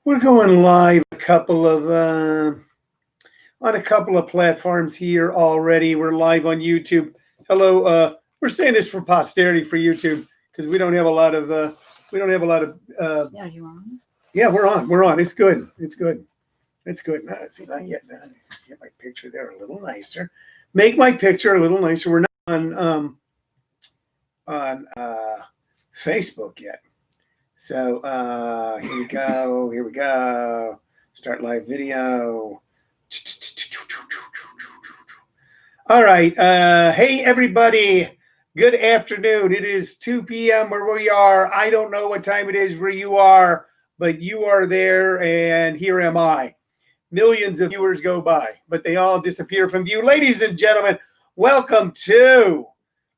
We're going live on a couple of platforms here already. We're live on YouTube. Hello, we're saying this for posterity for YouTube because we don't have a lot of Yeah, you on? yeah, we're on. It's good. It's good. No, see, not yet. Get my picture there a little nicer. Make my picture a little nicer. We're not on Facebook yet. So here we go. Start live video. All right. Hey, everybody. Good afternoon. It is 2 p.m. where we are. I don't know what time it is where you are, but you are there, and here am I. Millions of viewers go by, but they all disappear from view. Ladies and gentlemen, welcome to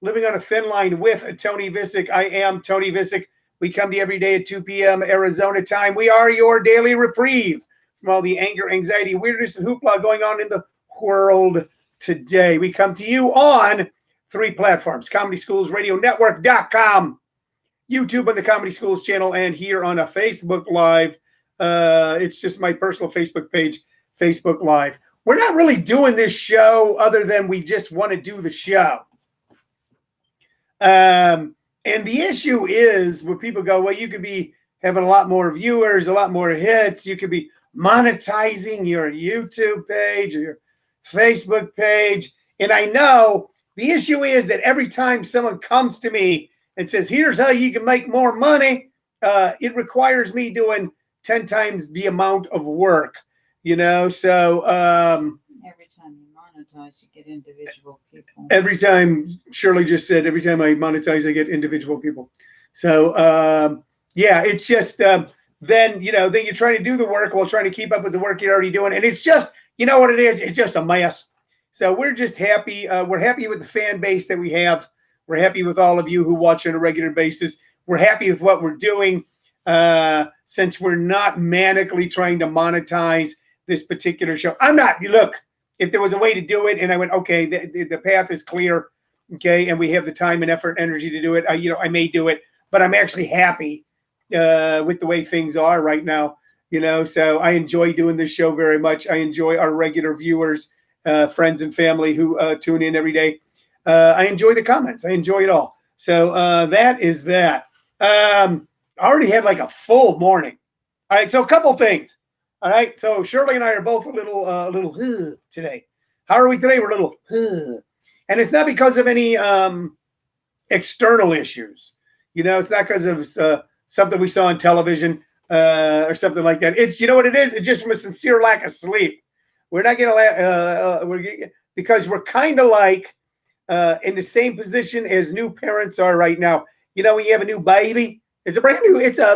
Living on a Thin Line with Tony Vicich. I am Tony Vicich. We come to you every day at 2 p.m. Arizona time. We are your daily reprieve from all the anger, anxiety, weirdness, and hoopla going on in the world today. We come to you on 3 platforms: ComedySchoolsRadioNetwork.com, YouTube on the Comedy Schools channel, and here on a Facebook Live. It's just my personal Facebook page, Facebook Live. We're not really doing this show other than we just want to do the show. And the issue is where people go, well, you could be having a lot more viewers, a lot more hits. You could be monetizing your YouTube page or your Facebook page. And I know the issue is that every time someone comes to me and says, here's how you can make more money, it requires me doing 10 times the amount of work, So Every time you monetize, you get individual people. every time, Shirley just said, every time I monetize, I get individual people. So, yeah, it's just then you try to do the work while trying to keep up with the work you're already doing. And it's just, you know what it is? It's just a mess. So we're just happy. We're happy with the fan base that we have. We're happy with all of you who watch on a regular basis. We're happy with what we're doing since we're not manically trying to monetize this particular show. I'm not. Look, if there was a way to do it and I went, okay, the path is clear, okay, and we have the time and effort and energy to do it, I may do it. But I'm actually happy with the way things are right now, So I enjoy doing this show very much. I enjoy our regular viewers, friends and family who tune in every day. I enjoy the comments. I enjoy it all. So that is that. I already had like a full morning. All right, so a couple things. All right, so Shirley and I are both a little today. How are we today? We're a little and it's not because of any external issues. It's not because of something we saw on television or something like that. It's, what it is? It's just from a sincere lack of sleep. We're not going because we're kind of like in the same position as new parents are right now. When you have a new baby, it's a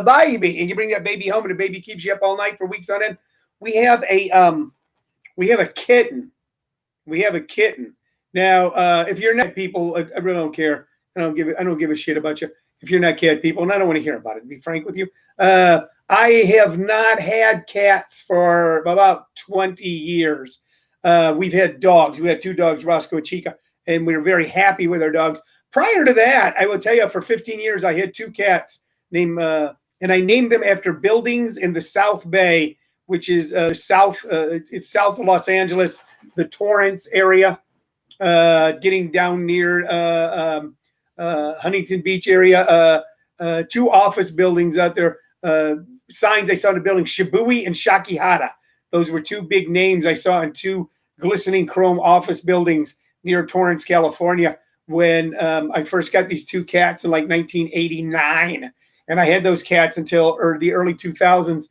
baby, and you bring that baby home, and the baby keeps you up all night for weeks on end. We have a kitten. We have a kitten. Now, if you're not people, I really don't care. I don't give a shit about you. If you're not cat people, and I don't want to hear about it, to be frank with you. I have not had cats for about 20 years. We've had dogs. We had 2 dogs, Roscoe and Chica, and we were very happy with our dogs. Prior to that, I will tell you, for 15 years, I had 2 cats and I named them after buildings in the South Bay, which is it's south of Los Angeles, the Torrance area, getting down near Huntington Beach area. 2 office buildings out there. Signs I saw in the building: Shibui and Shakihara. Those were 2 big names I saw in 2 glistening chrome office buildings near Torrance, California, when I first got these 2 cats in like 1989. And I had those cats until the early 2000s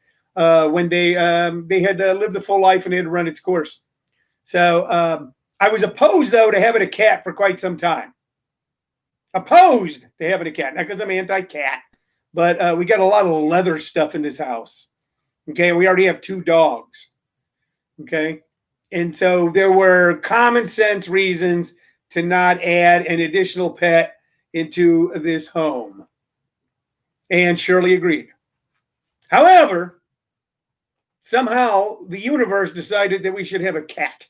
when they had lived the full life and they had run its course. So I was opposed, though, to having a cat for quite some time. Opposed to having a cat. Not because I'm anti-cat, but we got a lot of leather stuff in this house. Okay, we already have 2 dogs. Okay, and so there were common sense reasons to not add an additional pet into this home. And Shirley agreed. However, somehow the universe decided that we should have a cat.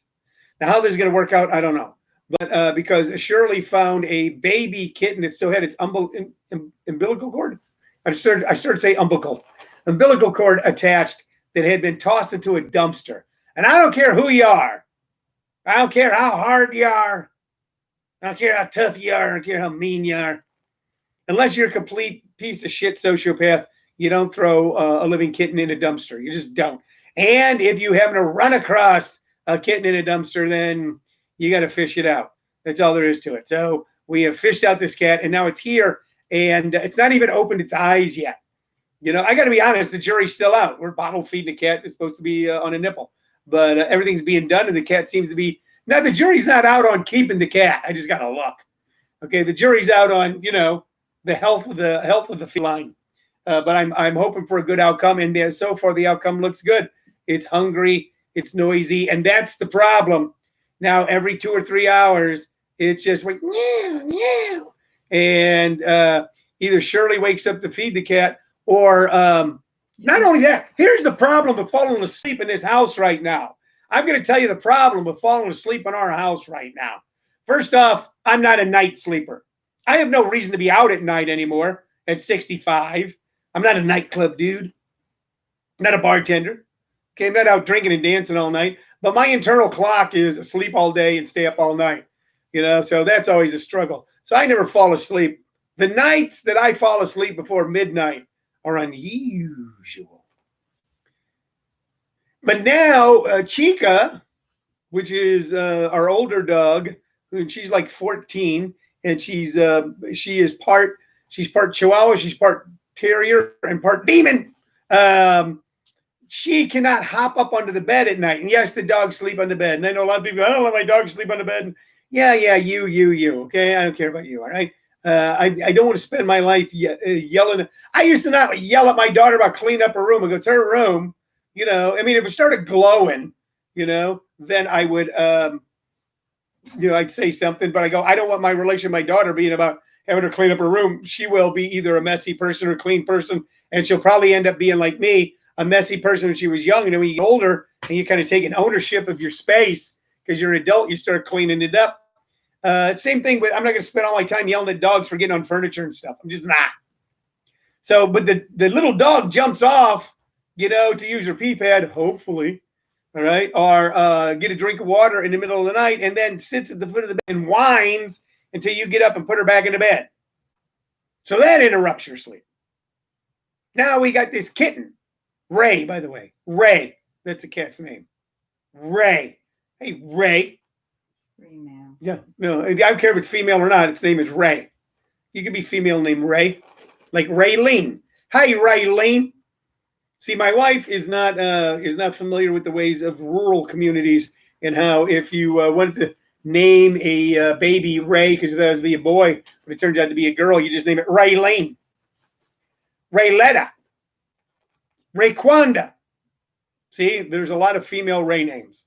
Now, how this is going to work out, I don't know. But because Shirley found a baby kitten that still had its umbilical cord. I started to say umbilical cord attached that had been tossed into a dumpster. And I don't care who you are. I don't care how hard you are. I don't care how tough you are. I don't care how mean you are. Unless you're a complete piece of shit sociopath, you don't throw a living kitten in a dumpster. You just don't. And if you happen to run across a kitten in a dumpster, then you got to fish it out. That's all there is to it. So we have fished out this cat, and now it's here, and it's not even opened its eyes yet. You know, I got to be honest, the jury's still out. We're bottle feeding a cat that's supposed to be on a nipple, but everything's being done, and the cat seems to be. Now, the jury's not out on keeping the cat. I just got to look. Okay, the jury's out on, you know, the health of the feline. But I'm hoping for a good outcome, and so far the outcome looks good. It's hungry, it's noisy, and that's the problem. Now, every 2 or 3 hours, it's just like meow, meow, and either Shirley wakes up to feed the cat, or not only that. Here's the problem of falling asleep in this house right now. I'm going to tell you the problem of falling asleep in our house right now. First off, I'm not a night sleeper. I have no reason to be out at night anymore at 65. I'm not a nightclub dude. I'm not a bartender. Okay, I'm not out drinking and dancing all night. But my internal clock is sleep all day and stay up all night. You know, so that's always a struggle. So I never fall asleep. The nights that I fall asleep before midnight are unusual. But now Chica, which is our older dog, and she's like 14, and she's part Chihuahua, she's part Terrier, and part Demon. She cannot hop up onto the bed at night. And yes, the dogs sleep on the bed. And I know a lot of people, I don't let my dog sleep on the bed. And yeah, you. Okay, I don't care about you. All right. I don't want to spend my life yelling. I used to not yell at my daughter about cleaning up her room. I go, it's her room. You know, I mean, if it started glowing, you know, then I would, you know, I'd say something. But I go, I don't want my relation with my daughter being about having her clean up her room. She will be either a messy person or a clean person. And she'll probably end up being like me, a messy person when she was young. And then when you get older and you kind of take an ownership of your space because you're an adult, you start cleaning it up. Same thing, but I'm not going to spend all my time yelling at dogs for getting on furniture and stuff. I'm just not. So, but the little dog jumps off, you know, to use her pee pad, hopefully, all right, or get a drink of water in the middle of the night and then sits at the foot of the bed and whines until you get up and put her back in the bed. So that interrupts your sleep. Now we got this kitten, Ray, by the way. Ray, that's the cat's name. Ray. Hey, Ray. Female. Yeah, no, I don't care if it's female or not. Its name is Ray. You can be female named Ray, like Raylene. Hi, Raylene. See, my wife is not familiar with the ways of rural communities and how if you wanted to name a baby Ray because that was be a boy, but it turns out to be a girl, you just name it Raylene, Rayletta, Rayquanda. See, there's a lot of female Ray names.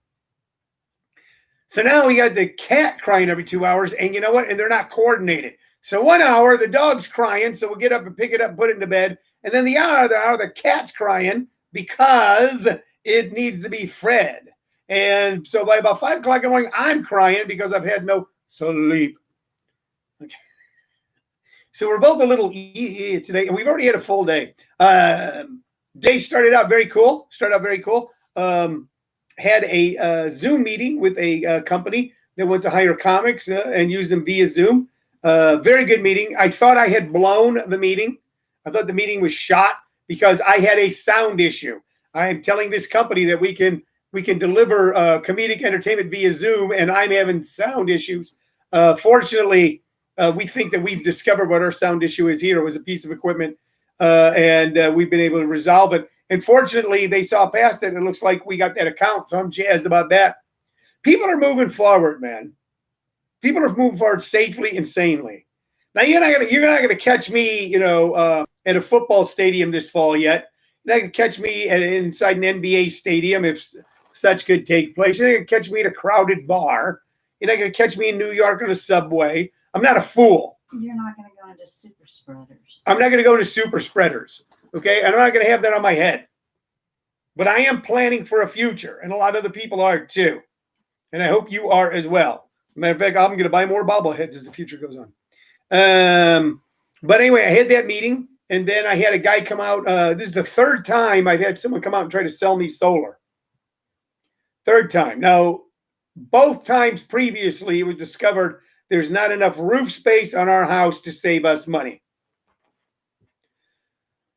So now we got the cat crying every 2 hours, and you know what? And they're not coordinated. So 1 hour, the dog's crying, so we'll get up and pick it up and put it in the bed. And then the other hour, the cat's crying because it needs to be fed. And so by about 5 o'clock in the morning, I'm crying because I've had no sleep. Okay. So we're both a little today, and we've already had a full day. Day started out very cool. Had a Zoom meeting with a company that wants to hire comics and use them via Zoom. Very good meeting. I thought I had blown the meeting. I thought the meeting was shot because I had a sound issue. I am telling this company that we can deliver comedic entertainment via Zoom, and I'm having sound issues. Fortunately, we think that we've discovered what our sound issue is here. It was a piece of equipment, and we've been able to resolve it. And fortunately, they saw past it. It looks like we got that account, so I'm jazzed about that. People are moving forward, man. People are moving forward safely and sanely. Now, you're not gonna catch me, you know, at a football stadium this fall yet. You're not gonna catch me inside an NBA stadium if such could take place. You're not gonna catch me at a crowded bar. You're not gonna catch me in New York on a subway. I'm not a fool. You're not going to go into super spreaders. I'm not gonna go into super spreaders. Okay, and I'm not going to have that on my head. But I am planning for a future, and a lot of other people are too. And I hope you are as well. Matter of fact, I'm going to buy more bobbleheads as the future goes on. But anyway, I had that meeting, And then I had a guy come out. This is the third time I've had someone come out and try to sell me solar. Third time. Now, both times previously, it was discovered there's not enough roof space on our house to save us money.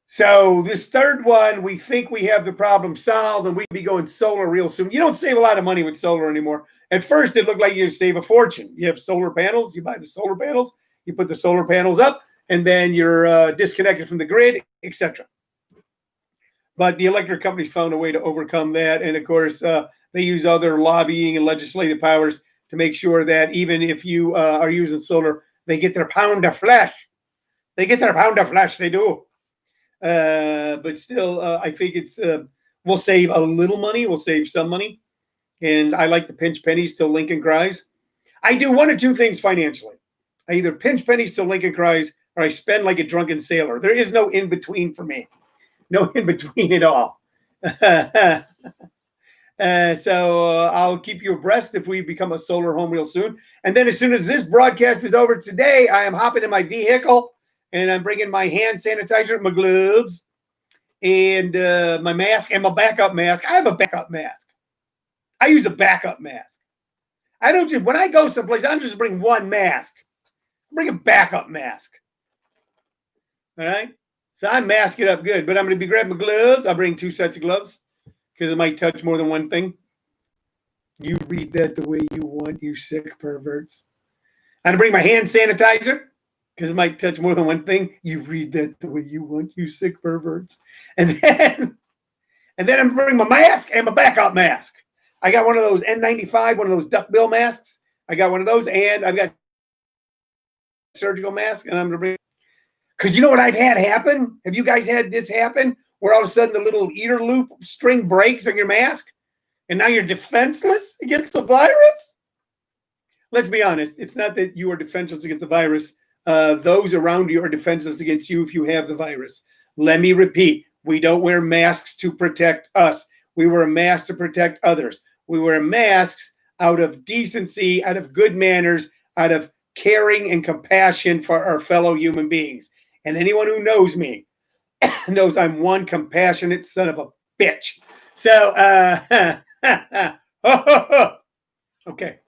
So this third one, we think we have the problem solved and we'd be going solar real soon. You don't save a lot of money with solar anymore. At first, it looked like you save a fortune. You have solar panels, you buy the solar panels, you put the solar panels up, and then you're disconnected from the grid, etc. But the electric companies found a way to overcome that. And of course, they use other lobbying and legislative powers to make sure that even if you are using solar, they get their pound of flesh. They get their pound of flesh, they do. But still, I think we'll save a little money. We'll save some money. And I like to pinch pennies till Lincoln cries. I do one of two things financially. I either pinch pennies till Lincoln cries or I spend like a drunken sailor. There is no in between for me. No in between at all. So I'll keep you abreast if we become a solar home real soon. And then as soon as this broadcast is over today, I am hopping in my vehicle and I'm bringing my hand sanitizer, my gloves, and my mask and my backup mask. I have a backup mask. I use a backup mask. I don't just, when I go someplace, I don't just bring one mask. I bring a backup mask. All right? So I mask it up good, but I'm going to be grabbing my gloves. I'll bring 2 sets of gloves because it might touch more than one thing. You read that the way you want, you sick perverts. I'm going to bring my hand sanitizer because it might touch more than one thing. You read that the way you want, you sick perverts. And then I'm going to bring my mask and my backup mask. I got one of those N95, one of those duckbill masks. I got one of those, and I've got surgical mask, and I'm going to bring. Because you know what I've had happen? Have you guys had this happen? Where all of a sudden the little ear loop string breaks on your mask, and now you're defenseless against the virus? Let's be honest. It's not that you are defenseless against the virus. Those around you are defenseless against you if you have the virus. Let me repeat. We don't wear masks to protect us. We wear masks to protect others. We wear masks out of decency, out of good manners, out of caring and compassion for our fellow human beings. And anyone who knows me knows I'm one compassionate son of a bitch. So, okay.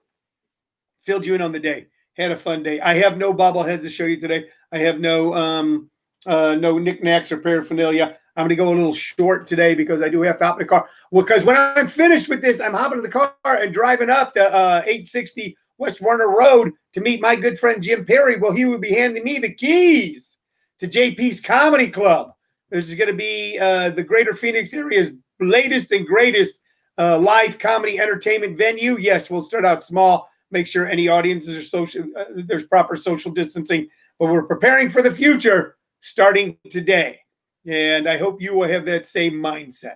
Filled you in on the day. Had a fun day. I have no bobbleheads to show you today. I have no knickknacks or paraphernalia. I'm going to go a little short today because I do have to hop in the car. Well, because when I'm finished with this, I'm hopping in the car and driving up to 860 West Warner Road to meet my good friend Jim Perry. Well, he will be handing me the keys to JP's Comedy Club. This is going to be the Greater Phoenix area's latest and greatest live comedy entertainment venue. Yes, we'll start out small. Make sure any audiences are social. There's proper social distancing, but we're preparing for the future starting today. And I hope you will have that same mindset.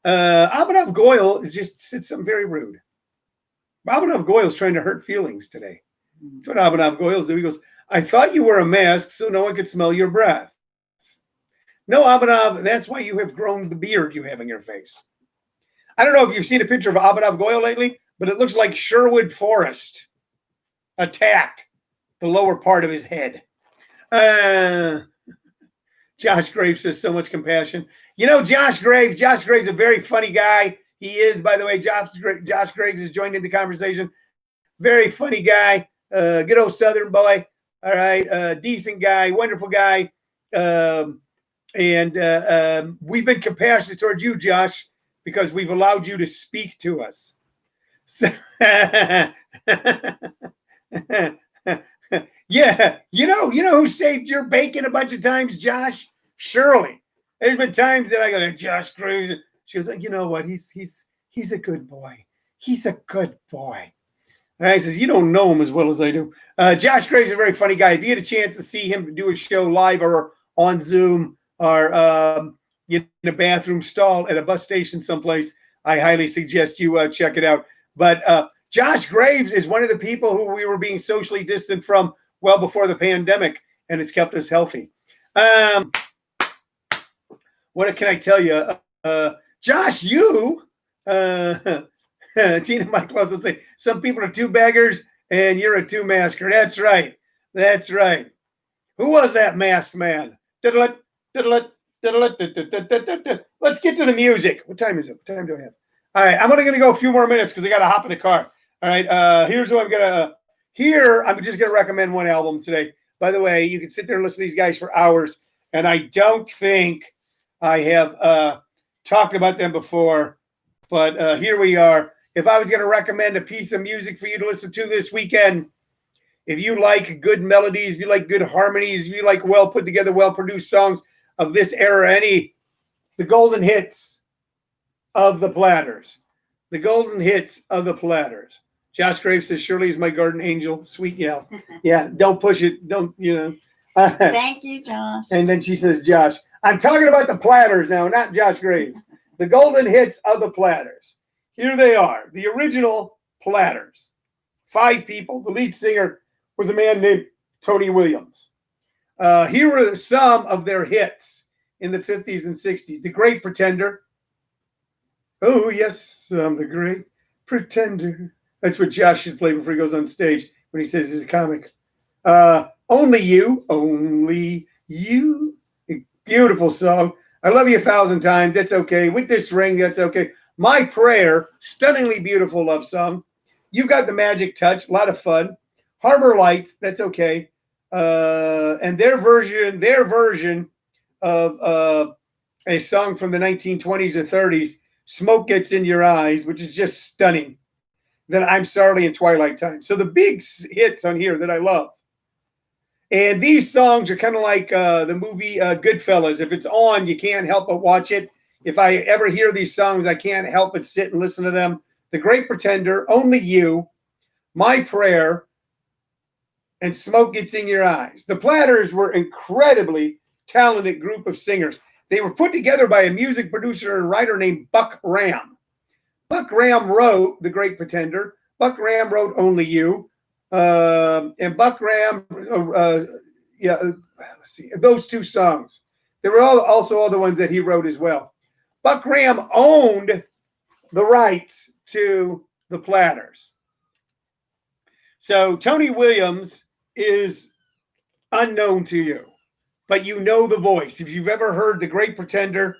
Abhinav Goyal has just said something very rude. Abhinav Goyal is trying to hurt feelings today. That's what Abhinav Goyal does. He goes, I thought you wore a mask so no one could smell your breath. No, Abhinav, that's why you have grown the beard you have in your face. I don't know if you've seen a picture of Abhinav Goyal lately, but it looks like Sherwood Forest attacked the lower part of his head. Josh Graves says so much compassion. You know, Josh Graves is a very funny guy. He is, by the way, Josh Graves has joined in the conversation. Very funny guy. Good old Southern boy. All right. Decent guy. Wonderful guy. And we've been compassionate towards you, Josh, because we've allowed you to speak to us. So, yeah, you know who saved your bacon a bunch of times, Josh? Shirley. There's been times that I go to Josh Graves. She goes, you know what? He's a good boy. He's a good boy. And I says, you don't know him as well as I do. Josh Graves is a very funny guy. If you get a chance to see him do a show live or on Zoom or in a bathroom stall at a bus station someplace, I highly suggest you check it out. But Josh Graves is one of the people who we were being socially distant from well before the pandemic, and it's kept us healthy. What can I tell you? Josh, you, Tina Michael will say, some people are 2 beggars and you're a 2 masker. That's right. Who was that masked man? diddle-it, diddle-it, diddle-it. Let's get to the music. What time is it? What time do I have? All right, I'm only going to go a few more minutes because I got to hop in the car. All right, here's what I'm going to. Here, I'm just going to recommend one album today. By the way, you can sit there and listen to these guys for hours, and I don't think I have talked about them before, but here we are. If I was going to recommend a piece of music for you to listen to this weekend, if you like good melodies, if you like good harmonies, if you like well put together, well produced songs of this era, the golden hits of the Platters. The golden hits of the Platters. Josh Graves says, Shirley is my garden angel. Sweet yell. Yeah, don't push it. Don't, Thank you, Josh. And then she says, Josh. I'm talking about the Platters now, not Josh Graves. The golden hits of the Platters. Here they are. The original Platters. 5 people. The lead singer was a man named Tony Williams. Here were some of their hits in the 50s and 60s. The Great Pretender. Oh, yes, I'm the Great Pretender. That's what Josh should play before he goes on stage when he says he's a comic. Only You. Only You. A beautiful song. I Love You 1,000 Times. That's okay. With This Ring. That's okay. My Prayer. Stunningly beautiful love song. You've Got the Magic Touch. A lot of fun. Harbor Lights. That's okay. And their version of a song from the 1920s or 30s, Smoke Gets in Your Eyes, which is just stunning. Then I'm Sorry in Twilight Time. So the big hits on here that I love. And these songs are kind of like the movie Goodfellas. If it's on, you can't help but watch it. If I ever hear these songs, I can't help but sit and listen to them. The Great Pretender, Only You, My Prayer, and Smoke Gets in Your Eyes. The Platters were incredibly talented group of singers. They were put together by a music producer and writer named Buck Ram. Buck Ram wrote The Great Pretender. Buck Ram wrote Only You. And Buck Ram, let's see, those 2 songs. There were also other ones that he wrote as well. Buck Ram owned the rights to the Platters. So Tony Williams is unknown to you, but you know the voice. If you've ever heard The Great Pretender,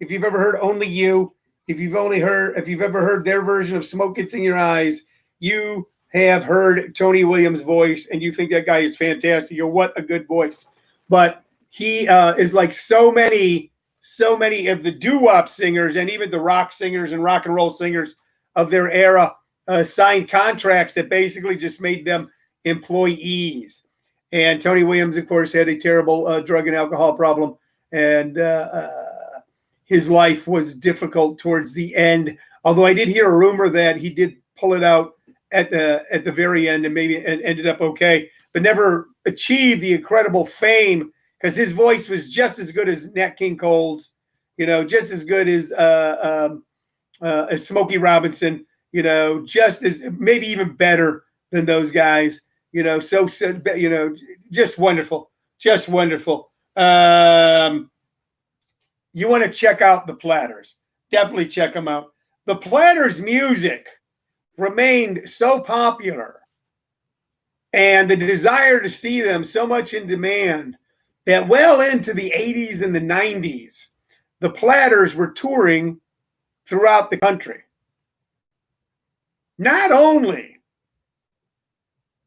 if you've ever heard Only You, if you've ever heard their version of Smoke Gets in Your Eyes, you have heard Tony Williams' voice and you think that guy is fantastic. You're what a good voice. But he is like so many of the doo-wop singers and even the rock singers and rock and roll singers of their era signed contracts that basically just made them employees. And Tony Williams, of course, had a terrible drug and alcohol problem. And his life was difficult towards the end. Although I did hear a rumor that he did pull it out at the very end and maybe ended up okay, but never achieved the incredible fame because his voice was just as good as Nat King Cole's, just as good as Smokey Robinson, just as maybe even better than those guys, just wonderful, just wonderful. You want to check out the Platters. Definitely check them out. The Platters' music remained so popular and the desire to see them so much in demand that well into the 80s and the 90s, the Platters were touring throughout the country. Not only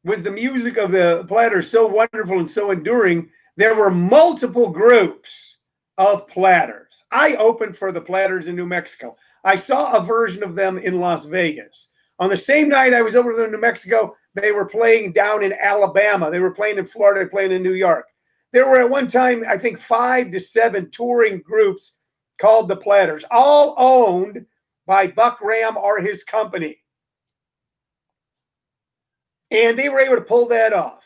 was the music of the Platters so wonderful and so enduring, there were multiple groups of Platters. I opened for the Platters in New Mexico. I saw a version of them in Las Vegas. On the same night I was over there in New Mexico, they were playing down in Alabama. They were playing in Florida, playing in New York. There were at one time, I think, 5 to 7 touring groups called the Platters, all owned by Buck Ram or his company. And they were able to pull that off.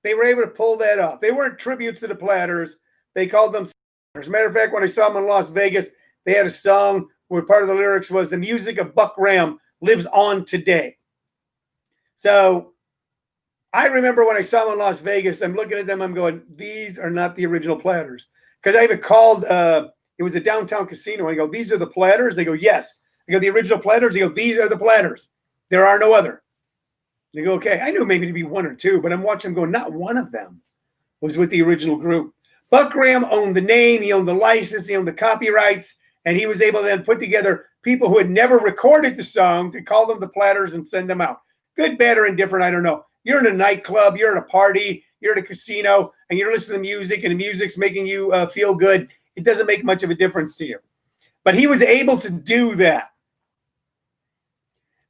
They weren't tributes to the Platters. They called them. As a matter of fact, when I saw them in Las Vegas, they had a song where part of the lyrics was, "The music of Buck Ram lives on today." So I remember when I saw them in Las Vegas, I'm looking at them, I'm going, these are not the original Platters. Because I even called, it was a downtown casino. I go, these are the Platters? They go, yes. I go, the original Platters? They go, these are the Platters. There are no other. They go, okay. I knew maybe to be 1 or 2, but I'm watching them going, not one of them was with the original group. Buck Graham owned the name, he owned the license, he owned the copyrights, and he was able to then put together people who had never recorded the songs and call them the Platters and send them out. Good, bad, or indifferent, I don't know. You're in a nightclub, you're at a party, you're at a casino, and you're listening to music, and the music's making you feel good. It doesn't make much of a difference to you. But he was able to do that.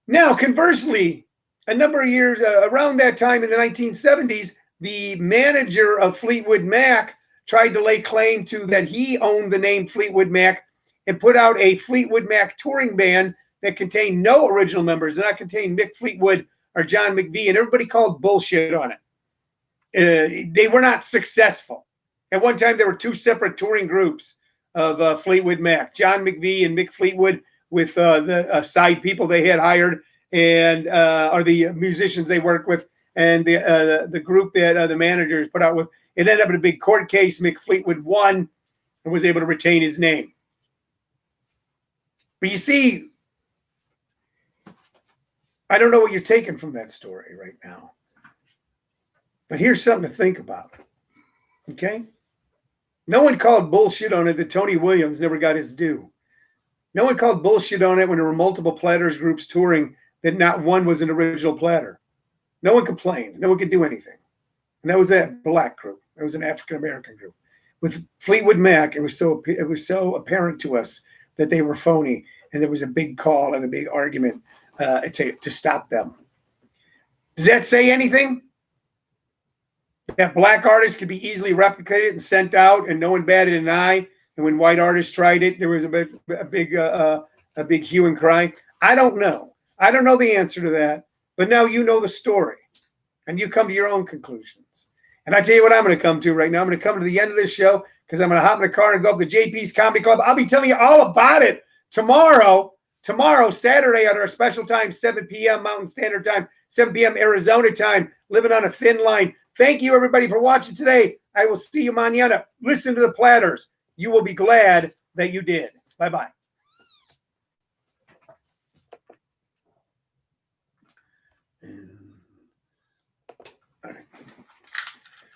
Now, conversely, a number of years around that time in the 1970s, the manager of Fleetwood Mac tried to lay claim to that he owned the name Fleetwood Mac and put out a Fleetwood Mac touring band that contained no original members, did not contain Mick Fleetwood or John McVie, and everybody called bullshit on it. They were not successful. At one time, there were two separate touring groups of Fleetwood Mac, John McVie and Mick Fleetwood, with the side people they had hired, and or the musicians they worked with, and the group that the managers put out with. It ended up in a big court case. Mick Fleetwood won and was able to retain his name. But you see, I don't know what you're taking from that story right now. But here's something to think about. Okay? No one called bullshit on it that Tony Williams never got his due. No one called bullshit on it when there were multiple Platters groups touring that not one was an original Platter. No one complained. No one could do anything. And that was that black group. That was an African-American group. With Fleetwood Mac, it was so apparent to us that they were phony, and there was a big call and a big argument to stop them. Does that say anything? That black artists could be easily replicated and sent out, and no one batted an eye. And when white artists tried it, there was a big hue and cry. I don't know. I don't know the answer to that. But now you know the story, and you come to your own conclusions. And I tell you what I'm going to come to right now. I'm going to come to the end of this show because I'm going to hop in the car and go up to JP's Comedy Club. I'll be telling you all about it tomorrow, Saturday, at our special time, 7 p.m. Mountain Standard Time, 7 p.m. Arizona time, living on a thin line. Thank you, everybody, for watching today. I will see you mañana. Listen to the Platters. You will be glad that you did. Bye-bye.